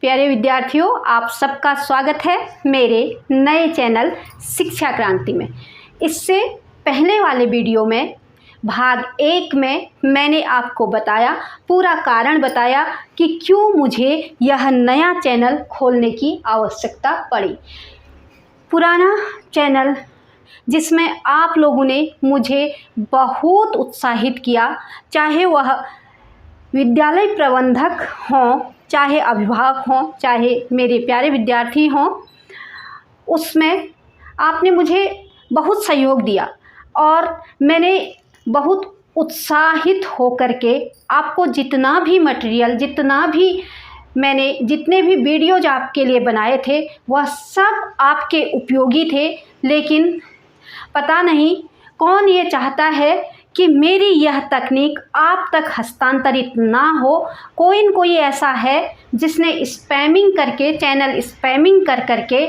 प्यारे विद्यार्थियों, आप सबका स्वागत है मेरे नए चैनल शिक्षा क्रांति में। इससे पहले वाले वीडियो में भाग 1 में मैंने आपको बताया, पूरा कारण बताया कि क्यों मुझे यह नया चैनल खोलने की आवश्यकता पड़ी। पुराना चैनल जिसमें आप लोगों ने मुझे बहुत उत्साहित किया, चाहे वह विद्यालय प्रबंधक हों, चाहे अभिभावक हों, चाहे मेरे प्यारे विद्यार्थी हों, उसमें आपने मुझे बहुत सहयोग दिया और मैंने बहुत उत्साहित होकर के आपको जितना भी मटेरियल, जितने भी वीडियोज आपके लिए बनाए थे, वह सब आपके उपयोगी थे। लेकिन पता नहीं कौन ये चाहता है कि मेरी यह तकनीक आप तक हस्तांतरित ना हो। कोई न कोई ऐसा है जिसने स्पैमिंग करके, चैनल स्पैमिंग कर करके,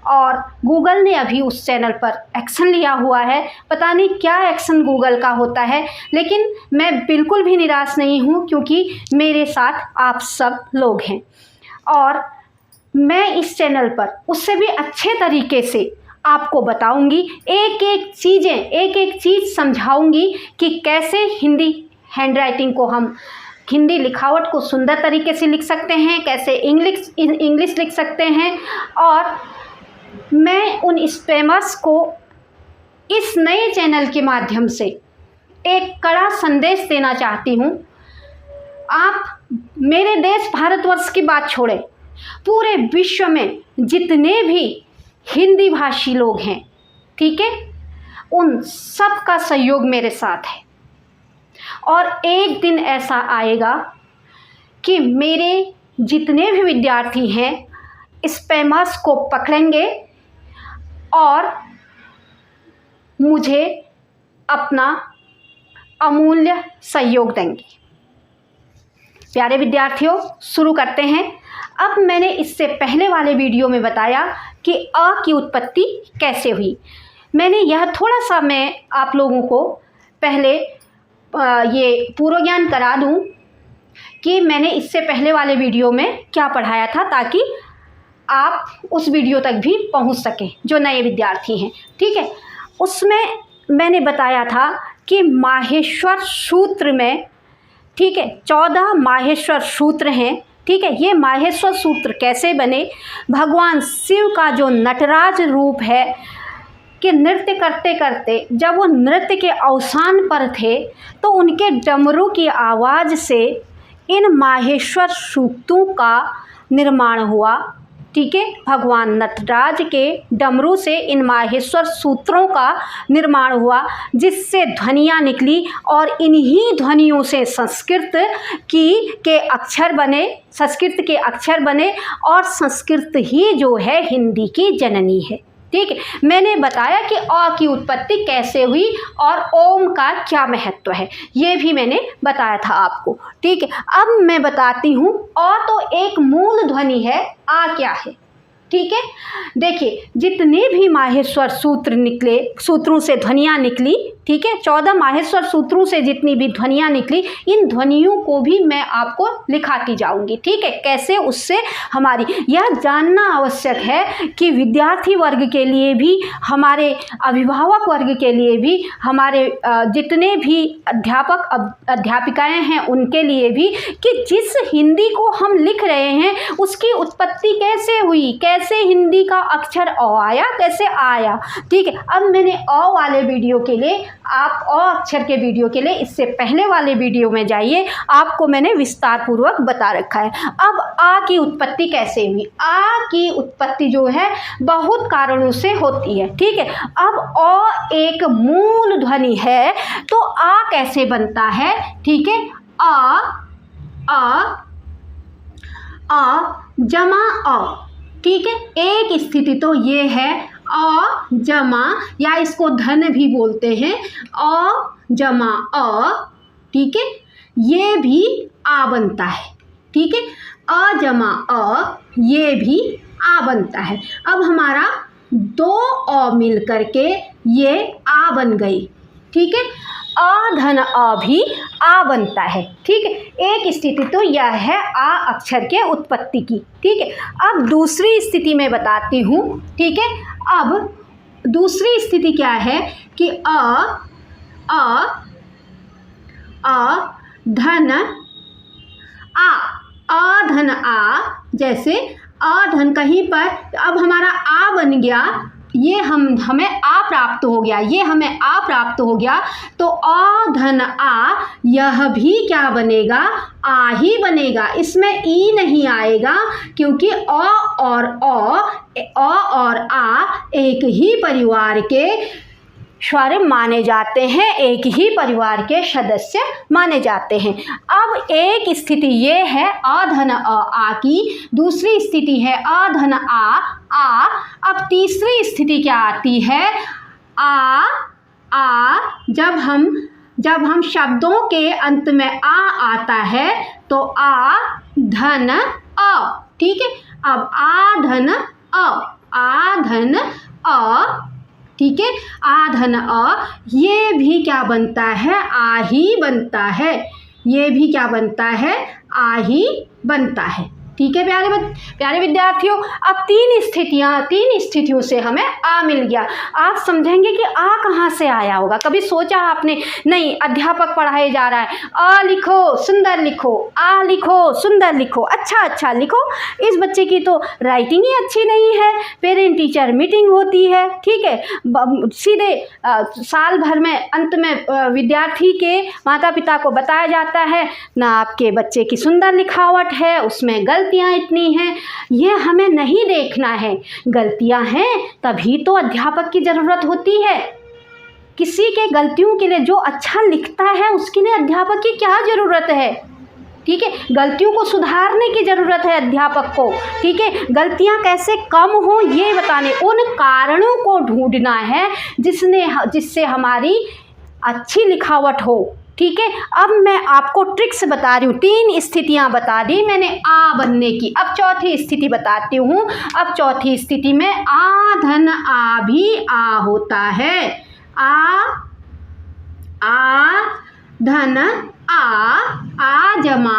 और गूगल ने अभी उस चैनल पर एक्शन लिया हुआ है। पता नहीं क्या एक्शन गूगल का होता है, लेकिन मैं बिल्कुल भी निराश नहीं हूँ, क्योंकि मेरे साथ आप सब लोग हैं और मैं इस चैनल पर उससे भी अच्छे तरीके से आपको बताऊंगी, एक एक चीज़ समझाऊंगी कि कैसे हिंदी हैंडराइटिंग को, हम हिंदी लिखावट को सुंदर तरीके से लिख सकते हैं, कैसे इंग्लिश लिख सकते हैं। और मैं उन स्पैमर्स को इस नए चैनल के माध्यम से एक कड़ा संदेश देना चाहती हूँ। आप मेरे देश भारतवर्ष की बात छोड़ें, पूरे विश्व में जितने भी हिंदी भाषी लोग हैं, ठीक है, उन सब का सहयोग मेरे साथ है। और एक दिन ऐसा आएगा कि मेरे जितने भी विद्यार्थी हैं स्पैमर्स को पकड़ेंगे और मुझे अपना अमूल्य सहयोग देंगे। प्यारे विद्यार्थियों, शुरू करते हैं। अब मैंने इससे पहले वाले वीडियो में बताया कि अ की उत्पत्ति कैसे हुई। मैंने यह थोड़ा सा मैं आप लोगों को पहले ये पूर्व ज्ञान करा दूं कि मैंने इससे पहले वाले वीडियो में क्या पढ़ाया था, ताकि आप उस वीडियो तक भी पहुंच सकें जो नए विद्यार्थी हैं। ठीक है, उसमें मैंने बताया था कि माहेश्वर सूत्र में, ठीक है, 14 माहेश्वर सूत्र हैं। ठीक है, ये माहेश्वर सूत्र कैसे बने? भगवान शिव का जो नटराज रूप है कि नृत्य करते करते जब वो नृत्य के अवसान पर थे, तो उनके डमरू की आवाज़ से इन माहेश्वर सूक्तों का निर्माण हुआ। ठीक है, भगवान नटराज के डमरू से इन माहेश्वर सूत्रों का निर्माण हुआ, जिससे ध्वनियाँ निकली और इन्हीं ध्वनियों से संस्कृत के अक्षर बने और संस्कृत ही जो है हिंदी की जननी है। ठीक है, मैंने बताया कि अ की उत्पत्ति कैसे हुई और ओम का क्या महत्व है, ये भी मैंने बताया था आपको। ठीक है, अब मैं बताती हूँ अ तो एक मूल ध्वनि है, आ क्या है। ठीक है, देखिए, जितने भी माहेश्वर सूत्र निकले, सूत्रों से ध्वनियाँ निकली, ठीक है, 14 माहेश्वर सूत्रों से जितनी भी ध्वनियाँ निकली, इन ध्वनियों को भी मैं आपको लिखाती जाऊंगी। ठीक है, कैसे, उससे हमारी यह जानना आवश्यक है कि विद्यार्थी वर्ग के लिए भी, हमारे अभिभावक वर्ग के लिए भी, हमारे जितने भी अध्यापिकाएँ हैं उनके लिए भी, कि जिस हिंदी को हम लिख रहे हैं उसकी उत्पत्ति कैसे हुई, कैसे हिंदी का अक्षर अ आया, कैसे आया। ठीक है, अब मैंने अ वाले वीडियो के लिए, आप अ अक्षर के वीडियो के लिए इससे पहले वाले वीडियो में जाइए, आपको मैंने विस्तार पूर्वक बता रखा है। अब आ की उत्पत्ति कैसे हुई? आ की उत्पत्ति जो है बहुत कारणों से होती है। ठीक है, अब अ एक मूल ध्वनि है, तो आ कैसे बनता है? ठीक है, आ जमा अ। ठीक है, एक स्थिति तो ये है अ जमा, या इसको धन भी बोलते हैं, अ जमा अ। ठीक है, ये भी आ बनता है। ठीक है, अ जमा अ, ये भी आ बनता है। अब हमारा 2 अ मिल करके ये आ बन गई। ठीक है, अ धन अ भी आ बनता है। ठीक है, एक स्थिति तो यह है आ अक्षर के उत्पत्ति की। ठीक है, अब दूसरी स्थिति में बताती हूँ। ठीक है, अब दूसरी स्थिति क्या है कि अ धन आ धन आ, जैसे आ धन कहीं पर अब हमारा आ बन गया, ये हमें आ प्राप्त हो गया, ये हमें आ प्राप्त हो गया, तो अ धन आ यह भी क्या बनेगा, आ ही बनेगा। इसमें ई नहीं आएगा क्योंकि अ और आ एक ही परिवार के स्वर माने जाते हैं, एक ही परिवार के सदस्य माने जाते हैं। अब एक स्थिति ये है अ धन आ की, दूसरी स्थिति है अ धन आ। अब तीसरी स्थिति क्या आती है, आ जब हम शब्दों के अंत में आ आता है तो आ धन अ। ठीक है, अब आ धन अ, ठीक है, आ धन अ, ये भी क्या बनता है, आ ही बनता है, ये भी क्या बनता है, आ ही बनता है। ठीक है प्यारे विद्यार्थियों, अब तीन स्थितियों से हमें आ मिल गया। आप समझेंगे कि आ कहाँ से आया होगा, कभी सोचा आपने? नहीं, अध्यापक पढ़ाए जा रहा है, आ लिखो सुंदर लिखो, आ लिखो सुंदर लिखो, अच्छा लिखो। इस बच्चे की तो राइटिंग ही अच्छी नहीं है, पेरेंट टीचर मीटिंग होती है। ठीक है, सीधे साल भर में अंत में विद्यार्थी के माता पिता को बताया जाता है ना आपके बच्चे की सुंदर लिखावट है, उसमें गलतियाँ इतनी हैं। ये हमें नहीं देखना है, गलतियाँ हैं तभी तो अध्यापक की ज़रूरत होती है। किसी के गलतियों के लिए जो अच्छा लिखता है उसके लिए अध्यापक की क्या ज़रूरत है? ठीक है, गलतियों को सुधारने की ज़रूरत है अध्यापक को। ठीक है, गलतियाँ कैसे कम हो ये बताने, उन कारणों को ढूंढना है जिससे हमारी अच्छी लिखावट हो। ठीक है, अब मैं आपको ट्रिक्स बता रही हूँ, तीन स्थितियाँ बता दी मैंने आ बनने की। अब चौथी स्थिति बताती हूँ। अब चौथी स्थिति में आ धन आ भी आ होता है, आ धन आ जमा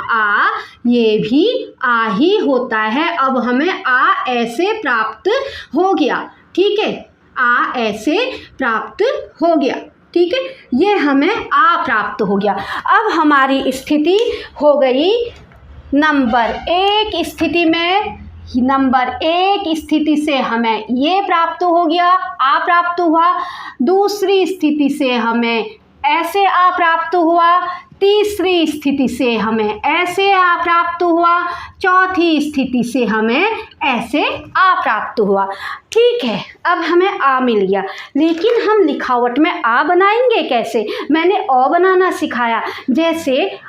आ, ये भी आ ही होता है। अब हमें आ ऐसे प्राप्त हो गया। ठीक है, आ ऐसे प्राप्त हो गया। ठीक है, ये हमें आ प्राप्त हो गया। अब हमारी स्थिति हो गई नंबर एक स्थिति में, नंबर एक स्थिति से हमें ये प्राप्त हो गया, आ प्राप्त हुआ। दूसरी स्थिति से हमें ऐसे आ प्राप्त हुआ, तीसरी स्थिति से हमें ऐसे आ प्राप्त हुआ, चौथी स्थिति से हमें ऐसे आ प्राप्त हुआ। ठीक है, अब हमें आ मिल गया, लेकिन हम लिखावट में आ बनाएंगे कैसे? मैंने अ बनाना सिखाया। जैसे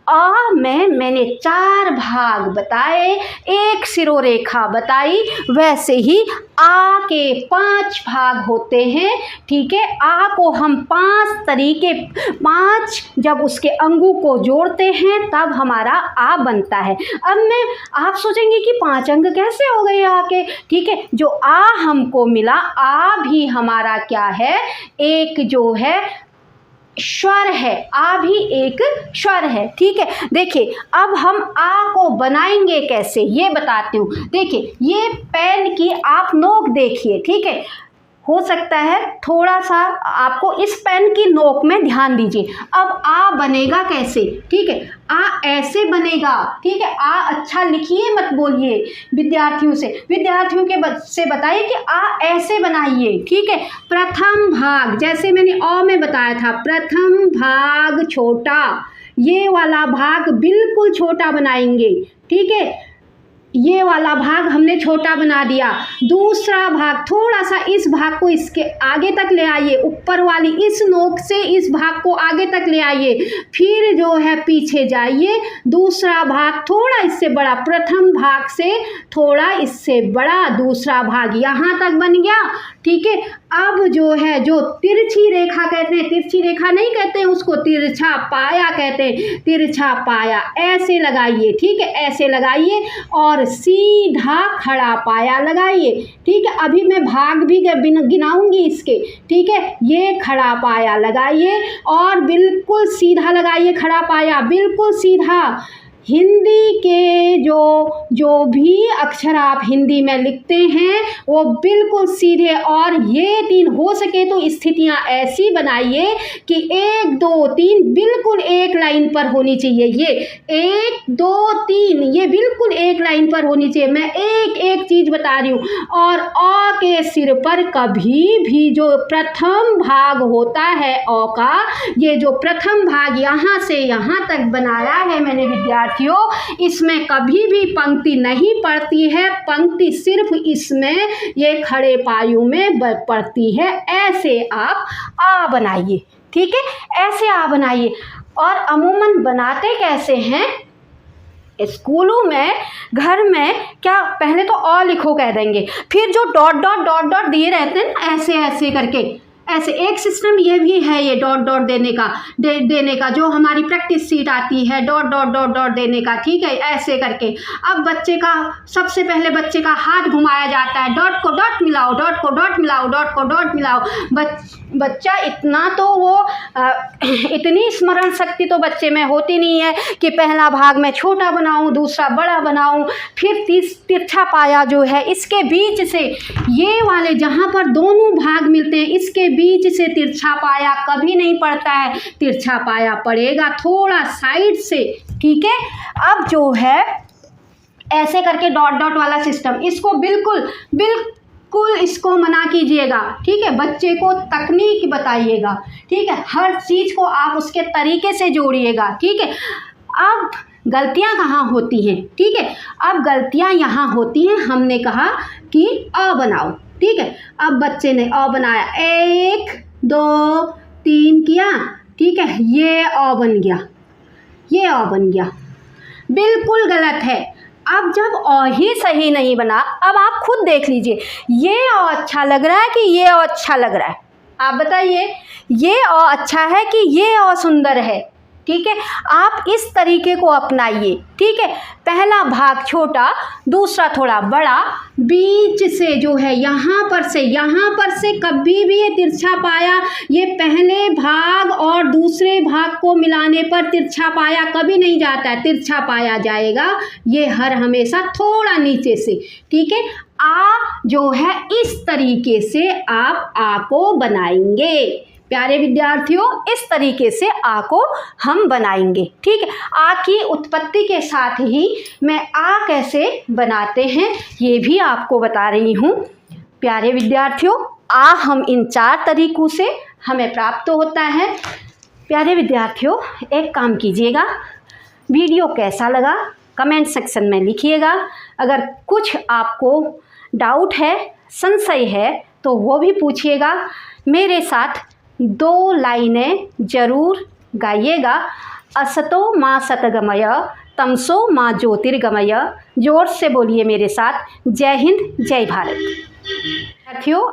अ में मैंने 4 भाग बताए, एक सिरोरेखा बताई, वैसे ही आ के 5 भाग होते हैं। ठीक है, आ को हम 5 जब उसके अंगों को जोड़ते हैं तब हमारा आ बनता है। अब आप सोचेंगे कि 5 अंग कैसे हो गए आ के? ठीक है, जो आ हमको मिला, आ भी हमारा क्या है, एक जो है स्वर है, आ भी एक स्वर है। ठीक है, देखिए अब हम आ को बनाएंगे कैसे ये बताती हूँ। देखिए, ये पेन की आप नोक देखिए। ठीक है, हो सकता है थोड़ा सा आपको इस पेन की नोक में ध्यान दीजिए। अब आ बनेगा कैसे? ठीक है, आ ऐसे बनेगा। ठीक है, आ अच्छा लिखिए मत बोलिए विद्यार्थियों से बताइए कि आ ऐसे बनाइए। ठीक है, प्रथम भाग, जैसे मैंने अ में बताया था, प्रथम भाग छोटा, ये वाला भाग बिल्कुल छोटा बनाएंगे। ठीक है, ये वाला भाग हमने छोटा बना दिया। दूसरा भाग, थोड़ा सा इस भाग को इसके आगे तक ले आइए, ऊपर वाली इस नोक से इस भाग को आगे तक ले आइए, फिर जो है पीछे जाइए। दूसरा भाग थोड़ा इससे बड़ा, प्रथम भाग से थोड़ा इससे बड़ा दूसरा भाग यहाँ तक बन गया। ठीक है। अब जो है, जो तिरछी रेखा कहते हैं, तिरछी रेखा नहीं कहते हैं उसको, तिरछा पाया कहते हैं, तिरछा पाया ऐसे लगाइए, ठीक है, ऐसे लगाइए और सीधा खड़ा पाया लगाइए, ठीक है। अभी मैं भाग भी गिनाऊंगी इसके, ठीक है। ये खड़ा पाया लगाइए और बिल्कुल सीधा लगाइए, खड़ा पाया बिल्कुल सीधा। हिंदी के जो भी अक्षर आप हिंदी में लिखते हैं वो बिल्कुल सीधे, और ये 3 हो सके तो स्थितियां ऐसी बनाइए कि 1 2 3 बिल्कुल एक लाइन पर होनी चाहिए। ये 1 2 3 ये बिल्कुल एक लाइन पर होनी चाहिए। मैं एक एक चीज़ बता रही हूँ। और अ के सिर पर कभी भी जो प्रथम भाग होता है अ का, ये जो प्रथम भाग यहाँ से यहाँ तक बनाया है मैंने विद्यार्थी, इसमें कभी भी पंक्ति नहीं पड़ती है, पंक्ति सिर्फ इसमें ये खड़े पायु में पड़ती है। ऐसे आप आ बनाइए, ठीक है, ऐसे आ बनाइए। और अमूमन बनाते कैसे हैं, स्कूलों में, घर में क्या, पहले तो अ लिखो कह देंगे, फिर जो डॉट डॉट डॉट डॉट दिए रहते हैं ना, ऐसे ऐसे करके, ऐसे एक सिस्टम ये भी है, ये डॉट डॉट देने का जो हमारी प्रैक्टिस सीट आती है, डॉट डॉट डॉट डॉट देने का, ठीक है, ऐसे करके। अब बच्चे का सबसे पहले बच्चे का हाथ घुमाया जाता है, डॉट को डॉट मिलाओ, डॉट को डॉट मिलाओ, डॉट को डॉट मिलाओ। बच्चा इतना तो वो इतनी स्मरण शक्ति तो बच्चे में होती नहीं है कि पहला भाग में छोटा बनाऊं, दूसरा बड़ा बनाऊं, फिर तिरछा पाया जो है इसके बीच से, ये वाले जहाँ पर दोनों भाग मिलते हैं इसके बीच से तिरछा पाया कभी नहीं पड़ता है, तिरछा पाया पड़ेगा थोड़ा साइड से, ठीक है। अब जो है ऐसे करके डॉट डॉट वाला सिस्टम, इसको बिल्कुल इसको मना कीजिएगा, ठीक है। बच्चे को तकनीक बताइएगा, ठीक है, हर चीज़ को आप उसके तरीके से जोड़िएगा, ठीक है। अब गलतियां कहाँ होती हैं, ठीक है, अब गलतियां यहाँ होती हैं। हमने कहा कि अ बनाओ, ठीक है। अब बच्चे ने अ बनाया, 1 2 3 किया, ठीक है, ये अ बन गया, ये अ बन गया, बिल्कुल गलत है। अब जब अ ही सही नहीं बना, अब आप खुद देख लीजिए, ये अ अच्छा लग रहा है कि ये अ अच्छा लग रहा है, आप बताइए, ये अ अच्छा है कि ये अ सुंदर है, ठीक है। आप इस तरीके को अपनाइए, ठीक है। पहला भाग छोटा, दूसरा थोड़ा बड़ा, बीच से जो है यहाँ पर से कभी भी ये तिरछा पाया, ये पहले भाग और दूसरे भाग को मिलाने पर तिरछा पाया कभी नहीं जाता है, तिरछा पाया जाएगा ये हर हमेशा थोड़ा नीचे से, ठीक है। आ जो है इस तरीके से आप आ को बनाएंगे प्यारे विद्यार्थियों, इस तरीके से आ को हम बनाएंगे, ठीक है। आ की उत्पत्ति के साथ ही मैं आ कैसे बनाते हैं ये भी आपको बता रही हूँ प्यारे विद्यार्थियों। आ हम इन 4 तरीकों से हमें प्राप्त होता है। प्यारे विद्यार्थियों, एक काम कीजिएगा, वीडियो कैसा लगा कमेंट सेक्शन में लिखिएगा। अगर कुछ आपको डाउट है, संशय है तो वो भी पूछिएगा। मेरे साथ 2 लाइनें ज़रूर गाइएगा। असतो माँ सतगमय, तमसो माँ ज्योतिर्गमय। जोर से बोलिए मेरे साथ। जय हिंद, जय भारत। साथियों,